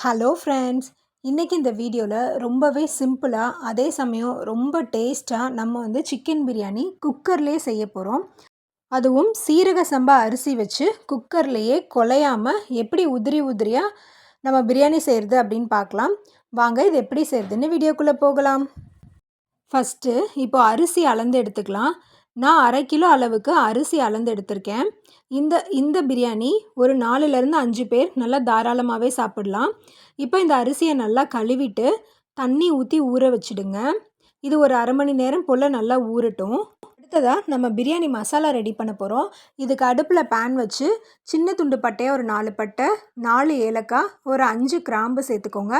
Hello friends, இன்றைக்கி இந்த வீடியோவில் ரொம்பவே சிம்பிளாக அதே சமயம் ரொம்ப டேஸ்ட்டாக நம்ம சிக்கன் பிரியாணி குக்கர்லேயே செய்ய போகிறோம். அதுவும் சீரக சம்பா அரிசி வச்சு குக்கர்லேயே குலையாமல் எப்படி உதிரி உதிரியாக நம்ம பிரியாணி செய்கிறது அப்படின்னு பார்க்கலாம். வாங்க இது எப்படி செய்கிறதுன்னு வீடியோக்குள்ளே போகலாம். ஃபஸ்ட்டு இப்போ அரிசி அளந்து எடுத்துக்கலாம். நான் 1/2 கிலோ அளவுக்கு அரிசி அளந்து எடுத்திருக்கேன். இந்த இந்த பிரியாணி ஒரு 4லேருந்து 5 பேர் நல்லா தாராளமாகவே சாப்பிடலாம். இப்போ இந்த அரிசியை நல்லா கழுவிட்டு தண்ணி ஊற்றி ஊற வச்சுடுங்க. இது ஒரு 1/2 மணி நேரம் போல் நல்லா ஊறட்டும். அடுத்ததாக நம்ம பிரியாணி மசாலா ரெடி பண்ண போகிறோம். இதுக்கு அடுப்பில் பேன் வச்சு சின்ன துண்டு பட்டையை ஒரு 4 பட்டை, 4 ஏலக்காய், ஒரு 5 கிராம்பு சேர்த்துக்கோங்க.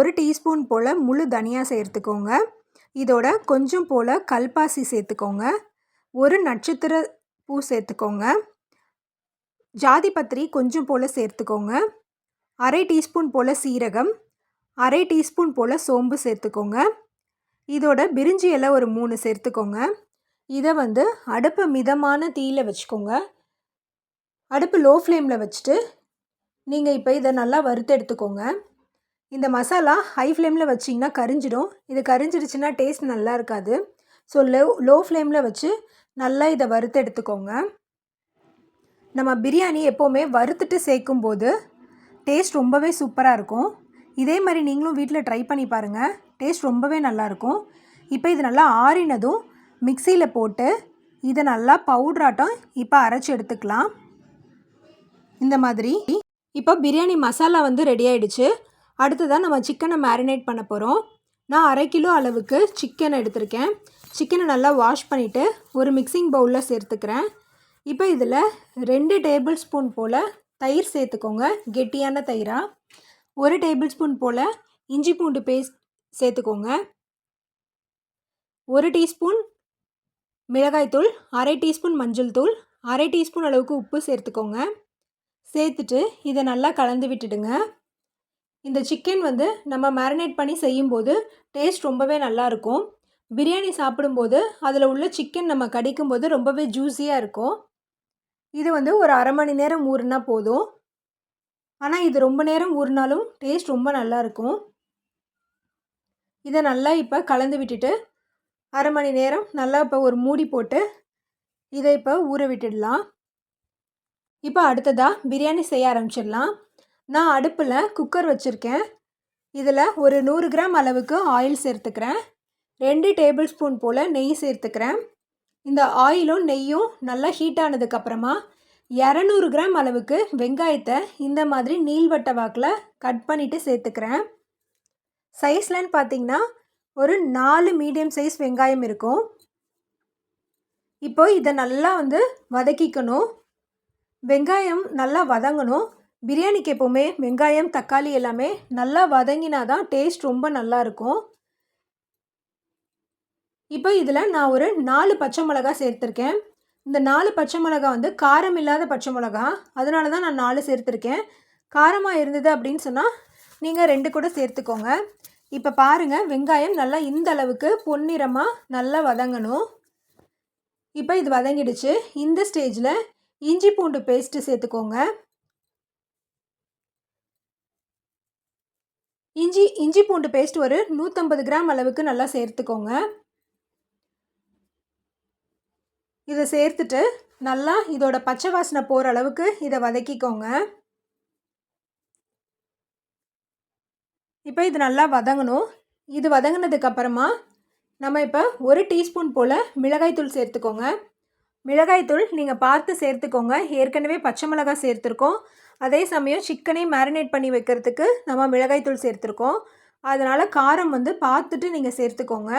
1 டீஸ்பூன் போல் முழு தனியா சேர்த்துக்கோங்க. இதோட கொஞ்சம் போல் கல்பாசி சேர்த்துக்கோங்க. ஒரு நட்சத்திர பூ சேர்த்துக்கோங்க. ஜாதிபத்திரி கொஞ்சம் போல் சேர்த்துக்கோங்க. 1/2 டீஸ்பூன் போல் சீரகம், 1/2 டீஸ்பூன் போல் சோம்பு சேர்த்துக்கோங்க. இதோட பிரிஞ்சி இலை ஒரு 3 சேர்த்துக்கோங்க. இதை அடுப்பை மிதமான தீயில் வச்சுக்கோங்க. அடுப்பு லோ ஃப்ளேமில் வச்சுட்டு நீங்கள் இப்போ இதை நல்லா வறுத்து எடுத்துக்கோங்க. இந்த மசாலா ஹை ஃப்ளேமில் வச்சிங்கன்னா கரிஞ்சிடும். இது கரிஞ்சிடுச்சுன்னா டேஸ்ட் நல்லா இருக்காது. ஸோ லோ ஃப்ளேமில் வச்சு நல்லா இதை வறுத்து எடுத்துக்கோங்க. நம்ம பிரியாணி எப்போவுமே வறுத்துட்டு சேர்க்கும்போது டேஸ்ட் ரொம்பவே சூப்பராக இருக்கும். இதே மாதிரி நீங்களும் வீட்டில் ட்ரை பண்ணி பாருங்கள். டேஸ்ட் ரொம்பவே நல்லாயிருக்கும். இப்போ இது நல்லா ஆறினதும் மிக்சியில் போட்டு இதை நல்லா பவுட்ராட்டம் இப்போ அரைச்சி எடுத்துக்கலாம். இந்த மாதிரி இப்போ பிரியாணி மசாலா ரெடி ஆகிடுச்சு. அடுத்ததாக நம்ம சிக்கனை மேரினேட் பண்ண போகிறோம். நான் 1/2 கிலோ அளவுக்கு சிக்கன் எடுத்திருக்கேன். சிக்கனை நல்லா வாஷ் பண்ணிவிட்டு ஒரு மிக்சிங் பவுலில் சேர்த்துக்கிறேன். இப்போ இதில் 2 டேபிள் ஸ்பூன் போல் தயிர் சேர்த்துக்கோங்க. கெட்டியான தயிராக. 1 டேபிள் ஸ்பூன் போல் இஞ்சி பூண்டு பேஸ்ட் சேர்த்துக்கோங்க. 1 டீஸ்பூன் மிளகாய்த்தூள், 1/2 டீஸ்பூன் மஞ்சள் தூள், 1/2 டீஸ்பூன் அளவுக்கு உப்பு சேர்த்துக்கோங்க. சேர்த்துட்டு இதை நல்லா கலந்து விட்டுடுங்க. இந்த சிக்கன் நம்ம மேரினேட் பண்ணி செய்யும்போது டேஸ்ட் ரொம்பவே நல்லாயிருக்கும். பிரியாணி சாப்பிடும்போது அதில் உள்ள சிக்கன் நம்ம கடிக்கும்போது ரொம்பவே ஜூஸியாக இருக்கும். இது ஒரு 1/2 மணி நேரம் ஊறினா போதும். ஆனால் இது ரொம்ப நேரம் ஊறினாலும் டேஸ்ட் ரொம்ப நல்லாயிருக்கும். இதை நல்லா இப்போ கலந்து விட்டுட்டு 1/2 மணி நேரம் நல்லா இப்போ ஒரு மூடி போட்டு இதை இப்போ ஊற விட்டுடலாம். இப்போ அடுத்ததாக பிரியாணி செய்ய ஆரம்பிச்சிடலாம். நான் அடுப்பில் குக்கர் வச்சுருக்கேன். இதில் ஒரு 100 கிராம் அளவுக்கு ஆயில் சேர்த்துக்கிறேன். 2 டேபிள் ஸ்பூன் போல் நெய் சேர்த்துக்கிறேன். இந்த ஆயிலும் நெய்யும் நல்லா ஹீட் ஆனதுக்கப்புறமா 200 கிராம் அளவுக்கு வெங்காயத்தை இந்த மாதிரி நீள்வட்ட வாக்கில் கட் பண்ணிவிட்டு சேர்த்துக்கிறேன். சைஸ்லன்னு பார்த்திங்கன்னா ஒரு 4 மீடியம் சைஸ் வெங்காயம் இருக்கும். இப்போ இதை நல்லா வதக்கிக்கணும். வெங்காயம் நல்லா வதங்கணும். பிரியாணிக்கு எப்போவுமே வெங்காயம், தக்காளி எல்லாமே நல்லா வதங்கினா தான் டேஸ்ட் ரொம்ப நல்லாயிருக்கும். இப்போ இதில் நான் ஒரு 4 பச்சை மிளகா சேர்த்துருக்கேன். இந்த 4 பச்சை மிளகா காரம் இல்லாத பச்சை மிளகா, அதனால தான் நான் 4 சேர்த்துருக்கேன். காரமாக இருந்தது அப்படின்னு சொன்னால் நீங்கள் 2 கூட சேர்த்துக்கோங்க. இப்போ பாருங்கள், வெங்காயம் நல்லா இந்த அளவுக்கு பொன்னிறமாக நல்லா வதங்கணும். இப்போ இது வதங்கிடுச்சு. இந்த ஸ்டேஜில் இஞ்சி பூண்டு பேஸ்ட்டு சேர்த்துக்கோங்க. இஞ்சி பூண்டு பேஸ்ட் ஒரு 150 கிராம் அளவுக்கு நல்லா சேர்த்துக்கோங்க. இதை சேர்த்துட்டு நல்லா இதோட பச்சை வாசனை போகிற அளவுக்கு இதை வதக்கிக்கோங்க. இப்போ இது நல்லா வதங்கணும். இது வதங்கினதுக்கப்புறமா நம்ம இப்போ 1 டீஸ்பூன் போல் மிளகாய்த்தூள் சேர்த்துக்கோங்க. மிளகாய்த்தூள் நீங்கள் பார்த்து சேர்த்துக்கோங்க. ஏற்கனவே பச்சை மிளகாய் சேர்த்துருக்கோம். அதே சமயம் சிக்கனே மேரினேட் பண்ணி வைக்கிறதுக்கு நம்ம மிளகாய்த்தூள் சேர்த்துருக்கோம். அதனால் காரம் பார்த்துட்டு நீங்கள் சேர்த்துக்கோங்க.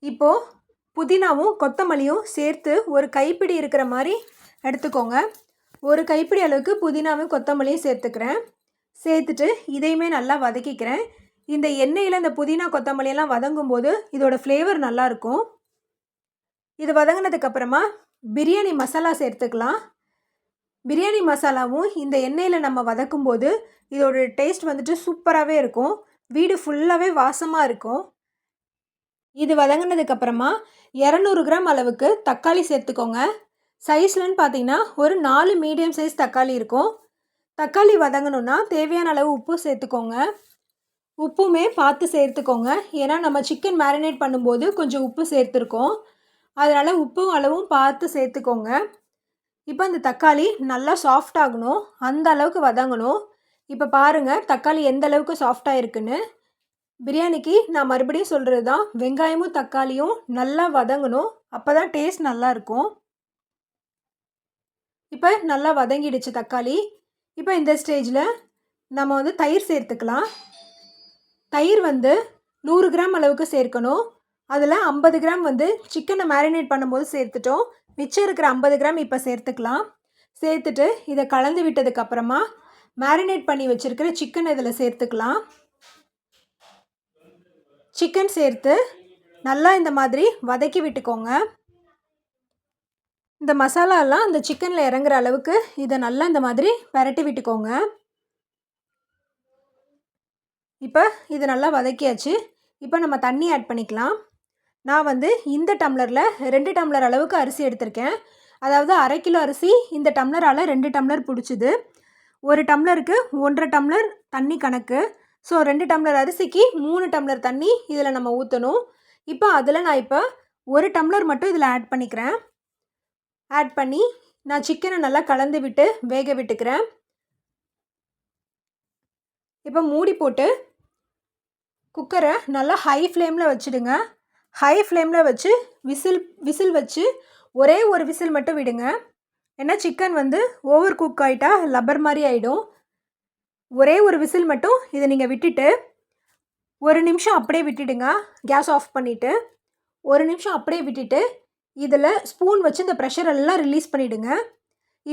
இப்போது புதினாவும் கொத்தமல்லியும் சேர்த்து ஒரு கைப்பிடி இருக்கிற மாதிரி எடுத்துக்கோங்க. ஒரு கைப்பிடி அளவுக்கு புதினாவும் கொத்தமல்லியும் சேர்த்துக்கிறேன். சேர்த்துட்டு இதையுமே நல்லா வதக்கிக்கிறேன். இந்த எண்ணெயில் இந்த புதினா கொத்தமல்லியெல்லாம் வதங்கும்போது இதோட ஃப்ளேவர் நல்லாயிருக்கும். இது வதங்கினதுக்கப்புறமா பிரியாணி மசாலா சேர்த்துக்கலாம். பிரியாணி மசாலாவும் இந்த எண்ணெயில் நம்ம வதக்கும்போது இதோட டேஸ்ட் சூப்பராகவே இருக்கும். வீடு ஃபுல்லாகவே வாசமாக இருக்கும். இது வதங்கினதுக்கப்புறமா 200 கிராம் அளவுக்கு தக்காளி சேர்த்துக்கோங்க. சைஸ்லன்னு பார்த்தீங்கன்னா ஒரு 4 மீடியம் சைஸ் தக்காளி இருக்கும். தக்காளி வதங்கணுன்னா தேவையான அளவு உப்பு சேர்த்துக்கோங்க. உப்புமே பார்த்து சேர்த்துக்கோங்க. ஏன்னா நம்ம சிக்கன் மேரினேட் பண்ணும்போது கொஞ்சம் உப்பு சேர்த்துருக்கோம். அதனால் உப்பும் அளவும் பார்த்து சேர்த்துக்கோங்க. இப்போ இந்த தக்காளி நல்லா சாஃப்ட் ஆகணும், அந்த அளவுக்கு வதங்கணும். இப்போ பாருங்கள் தக்காளி எந்த அளவுக்கு சாஃப்டாக இருக்குன்னு. பிரியாணிக்கு நான் மறுபடியும் சொல்கிறது தான், வெங்காயமும் தக்காளியும் நல்லா வதங்கணும். அப்போ தான் டேஸ்ட் நல்லாயிருக்கும். இப்போ நல்லா வதங்கிடுச்சு தக்காளி. இப்போ இந்த ஸ்டேஜில் நம்ம வந்து தயிர் சேர்த்துக்கலாம். தயிர் வந்து 100 கிராம் அளவுக்கு சேர்க்கணும். அதில் 50 கிராம் வந்து சிக்கனை மேரினேட் பண்ணும்போது சேர்த்துட்டோம். மிச்சம் இருக்கிற 50 கிராம் இப்போ சேர்த்துக்கலாம். சேர்த்துட்டு இதை கலந்து விட்டதுக்கப்புறமா மேரினேட் பண்ணி வச்சுருக்கிற சிக்கன் இதில் சேர்த்துக்கலாம். சிக்கன் சேர்த்து நல்லா இந்த மாதிரி வதக்கி விட்டுக்கோங்க. இந்த மசாலாலாம் இந்த சிக்கனில் இறங்குற அளவுக்கு இதை நல்லா இந்த மாதிரி பரட்டி விட்டுக்கோங்க. இப்போ இது நல்லா வதக்கியாச்சு. இப்போ நம்ம தண்ணி ஆட் பண்ணிக்கலாம். நான் வந்து இந்த டம்ளரில் 2 டம்ளர் அளவுக்கு அரிசி எடுத்திருக்கேன். அதாவது 1/2 கிலோ அரிசி இந்த டம்ளரால் 2 டம்ளர் பிடிச்சிது. 1 டம்ளருக்கு 1.5 டம்ளர் தண்ணி கணக்கு. ஸோ 2 டம்ளர் அரிசிக்கு 3 டம்ளர் தண்ணி இதில் நம்ம ஊற்றணும். இப்போ அதில் நான் 1 டம்ளர் மட்டும் இதில் ஆட் பண்ணிக்கிறேன். ஆட் பண்ணி நான் சிக்கனை நல்லா கலந்து விட்டு வேக விட்டுக்கிறேன். இப்போ மூடி போட்டு குக்கரை நல்லா ஹை ஃப்ளேமில் வச்சுடுங்க. ஹை ஃப்ளேமில் வச்சு விசில் வச்சு ஒரே ஒரு விசில் மட்டும் விடுங்க. ஏன்னா சிக்கன் வந்து ஓவர் குக் ஆகிட்டா லப்பர் மாதிரி ஆகிடும். ஒரே ஒரு விசில் மட்டும் இதை நீங்கள் விட்டுட்டு 1 நிமிஷம் அப்படியே விட்டுடுங்க. கேஸ் ஆஃப் பண்ணிவிட்டு 1 நிமிஷம் அப்படியே விட்டுட்டு இதில் ஸ்பூன் வச்சு இந்த ப்ரெஷர் எல்லாம் ரிலீஸ் பண்ணிவிடுங்க.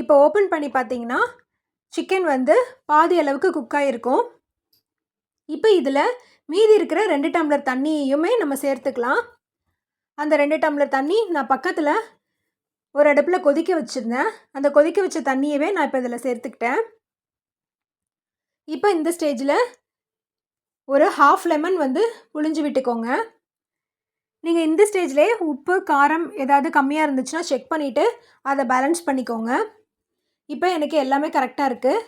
இப்போ ஓப்பன் பண்ணி பார்த்தீங்கன்னா சிக்கன் வந்து பாதி அளவுக்கு குக் ஆகிருக்கும். இப்போ இதில் மீதி இருக்கிற 2 டம்ளர் தண்ணியுமே நம்ம சேர்த்துக்கலாம். அந்த 2 டம்ளர் தண்ணி நான் பக்கத்தில் ஒரு அடுப்பில் கொதிக்க வச்சுருந்தேன். அந்த கொதிக்க வச்ச தண்ணியவே நான் இப்போ இதில் சேர்த்துக்கிட்டேன். இப்போ இந்த ஸ்டேஜில் ஒரு 1/2 லெமன் வந்து புழிஞ்சு விட்டுக்கோங்க. நீங்கள் இந்த ஸ்டேஜ்லேயே உப்பு காரம் ஏதாவது கம்மியாக இருந்துச்சுன்னா செக் பண்ணிவிட்டு அதை பேலன்ஸ் பண்ணிக்கோங்க. இப்போ எனக்கு எல்லாமே கரெக்டாக இருக்குது.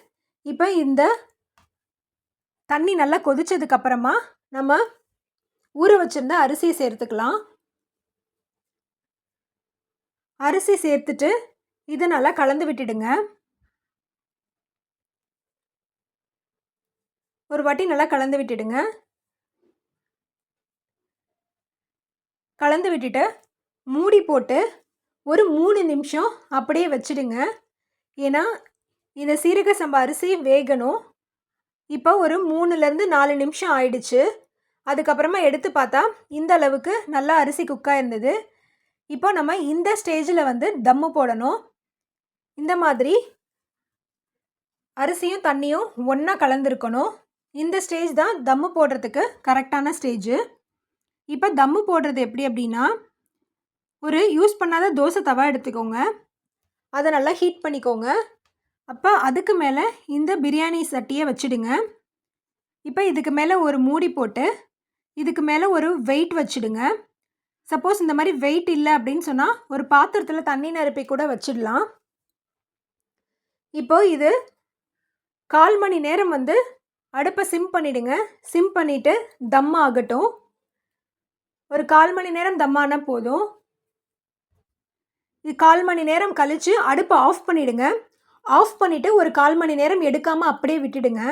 இப்போ இந்த தண்ணி நல்லா கொதிச்சதுக்கப்புறமா நம்ம ஊற வச்சுருந்த அரிசியை சேர்த்துக்கலாம். அரிசி சேர்த்துட்டு இதை நல்லா கலந்து விட்டுடுங்க. ஒரு வாட்டி நல்லா கலந்து விட்டுடுங்க. கலந்து விட்டுட்டு மூடி போட்டு ஒரு 3 நிமிஷம் அப்படியே வச்சுடுங்க. ஏன்னா இந்த சீரக சம்பா அரிசி வேகணும். இப்போ ஒரு 3லேருந்து 4 நிமிஷம் ஆயிடுச்சு. அதுக்கப்புறமா எடுத்து பார்த்தா இந்த அளவுக்கு நல்லா அரிசி குக்காக இருந்தது. இப்போ நம்ம இந்த ஸ்டேஜில் வந்து தம்மு போடணும். இந்த மாதிரி அரிசியும் தண்ணியும் ஒன்றா கலந்துருக்கணும். இந்த ஸ்டேஜ் தான் தம்மு போடுறதுக்கு கரெக்டான ஸ்டேஜு. இப்போ தம்மு போடுறது எப்படி அப்படின்னா, ஒரு யூஸ் பண்ணாத தோசை தவா எடுத்துக்கோங்க. அதை நல்லா ஹீட் பண்ணிக்கோங்க. அப்போ அதுக்கு மேலே இந்த பிரியாணி சட்டியை வச்சுடுங்க. இப்போ இதுக்கு மேலே ஒரு மூடி போட்டு இதுக்கு மேலே ஒரு வெயிட் வச்சுடுங்க. சப்போஸ் இந்த மாதிரி வெயிட் இல்லை அப்படின்னு சொன்னால் ஒரு பாத்திரத்தில் தண்ணி நிரப்பி கூட வச்சிடலாம். இப்போ இது 1/4 மணி நேரம் வந்து அடுப்பை சிம் பண்ணிவிடுங்க. சிம் பண்ணிவிட்டு தம் ஆகட்டும். ஒரு 1/4 மணி நேரம் தம்மானா போதும். இது 1/4 மணி நேரம் கழித்து அடுப்பை ஆஃப் பண்ணிவிடுங்க. ஆஃப் பண்ணிவிட்டு ஒரு 1/4 மணி நேரம் எடுக்காமல் அப்படியே விட்டுடுங்க.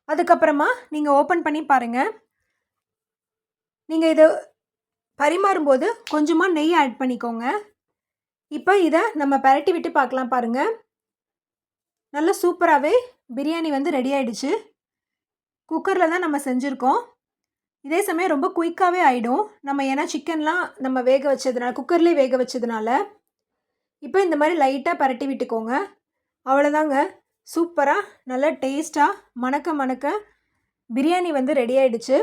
அதுக்கப்புறமா நீங்கள் ஓப்பன் பண்ணி பாருங்கள். நீங்கள் இதை பரிமாறும்போது கொஞ்சமாக நெய் ஆட் பண்ணிக்கோங்க. இப்போ இதை நம்ம பரட்டி விட்டு பார்க்கலாம் பாருங்கள். நல்லா சூப்பராகவே பிரியாணி வந்து ரெடி ஆகிடுச்சு. குக்கரில் தான் நம்ம செஞ்சுருக்கோம். இதே சமயம் ரொம்ப குயிக்காகவே ஆகிடும். நம்ம ஏன்னா சிக்கன்லாம் நம்ம வேக வச்சதுனால குக்கர்லேயே வேக வச்சதுனால. இப்போ இந்த மாதிரி லைட்டாக பரட்டி விட்டுக்கோங்க. அவ்வளோதாங்க. சூப்பராக நல்லா டேஸ்ட்டாக மணக்க பிரியாணி வந்து ரெடி ஆகிடுச்சு.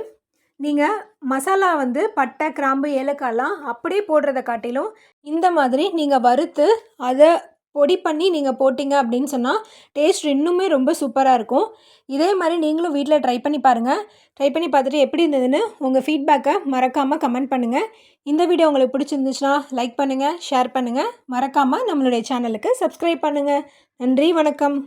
நீங்கள் மசாலா வந்து பட்டை கிராம்பு ஏலக்காய்லாம் அப்படியே போடுறத காட்டிலும் இந்த மாதிரி நீங்கள் வறுத்து அதை பொடி பண்ணி நீங்கள் போட்டிங்க அப்படின்னு சொன்னால் டேஸ்ட் இன்னுமே ரொம்ப சூப்பராக இருக்கும். இதே மாதிரி நீங்களும் வீட்டில் ட்ரை பண்ணி பாருங்கள். ட்ரை பண்ணி பார்த்துட்டு எப்படி இருந்ததுன்னு உங்கள் ஃபீட்பேக்கை மறக்காமல் கமெண்ட் பண்ணுங்கள். இந்த வீடியோ உங்களுக்கு பிடிச்சிருந்துச்சுன்னா லைக் பண்ணுங்கள், ஷேர் பண்ணுங்கள். மறக்காமல் நம்மளுடைய சேனலுக்கு சப்ஸ்கிரைப் பண்ணுங்கள். நன்றி, வணக்கம்.